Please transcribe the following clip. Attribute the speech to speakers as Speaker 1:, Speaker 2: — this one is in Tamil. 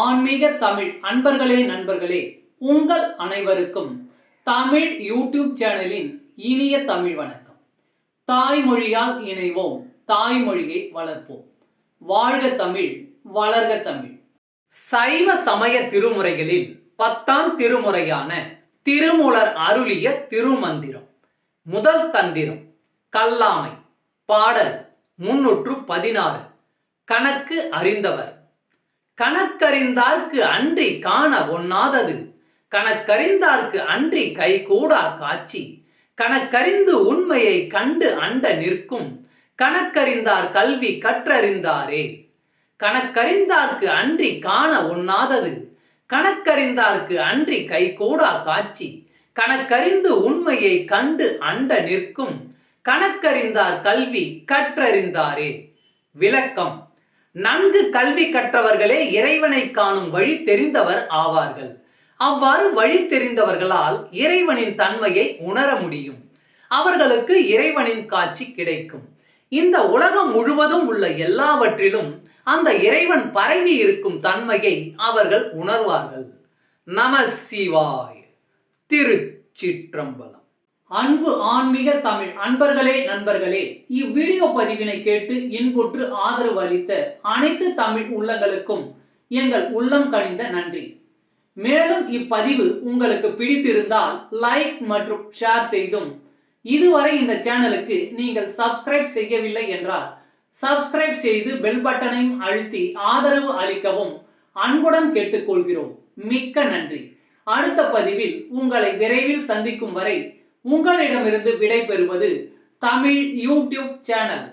Speaker 1: ஆன்மீக தமிழ் அன்பர்களே நண்பர்களே, உங்கள் அனைவருக்கும் தமிழ் யூடியூப் சேனலின் இனிய தமிழ் வணக்கம். தாய்மொழியால் இணைவோம், தாய்மொழியை வளர்ப்போம். வாழ்க தமிழ், வளர்க தமிழ். சைவ சமய திருமுறைகளில் 10ஆம் திருமுறையான திருமூலர் அருளிய திருமந்திரம். முதல் தந்திரம் கல்லாமை. பாடல் 316. கணக்கு அறிந்தவர். கணக்கறிந்தார்க்கு அன்றி காண ஒண்ணாதது, கணக்கறிந்தார்க்கு அன்றி கைகூடா காட்சி, கணக்கறிந்து உண்மையை கண்டு அண்ட நிற்கும், கணக்கறிந்தார் கல்வி கற்றறிந்தாரே. கணக்கறிந்தார்க்கு அன்றி காண ஒண்ணாதது, கணக்கறிந்தார்க்கு அன்றி கைகூடா காட்சி, கணக்கறிந்து உண்மையை கண்டு அண்ட நிற்கும், கணக்கறிந்தார் கல்வி கற்றறிந்தாரே. விளக்கம்: நன்கு கல்வி கற்றவர்களே இறைவனை காணும் வழி தெரிந்தவர் ஆவார்கள். அவ்வாறு வழி தெரிந்தவர்களால் இறைவனின் தன்மையை உணர முடியும். அவர்களுக்கு இறைவனின் காட்சி கிடைக்கும். இந்த உலகம் முழுவதும் உள்ள எல்லாவற்றிலும் அந்த இறைவன் பரவி இருக்கும் தன்மையை அவர்கள் உணர்வார்கள். நம சிவாய. திருச்சிற்றம்பலம். அன்பு ஆன்மீக தமிழ் அன்பர்களே நண்பர்களே, இவ்வீடியோ பதிவினை கேட்டு இன்புற்று ஆதரவு அளித்த அனைத்து தமிழ் உள்ளங்களுக்கும் எங்கள் உள்ளம் கனிந்த நன்றி. மேலும் இப்பதிவு உங்களுக்கு பிடித்திருந்தால் லைக் மற்றும் ஷேர் செய்தும், இதுவரை இந்த சேனலுக்கு நீங்கள் சப்ஸ்கிரைப் செய்யவில்லை என்றால் சப்ஸ்கிரைப் செய்து பெல் பட்டனையும் அழுத்தி ஆதரவு அளிக்கவும் அன்புடன் கேட்டுக்கொள்கிறோம். மிக்க நன்றி. அடுத்த பதிவில் உங்களை விரைவில் சந்திக்கும் வரை உங்களிடமிருந்து விடை பெறுவது தமிழ் யூடியூப் சேனல்.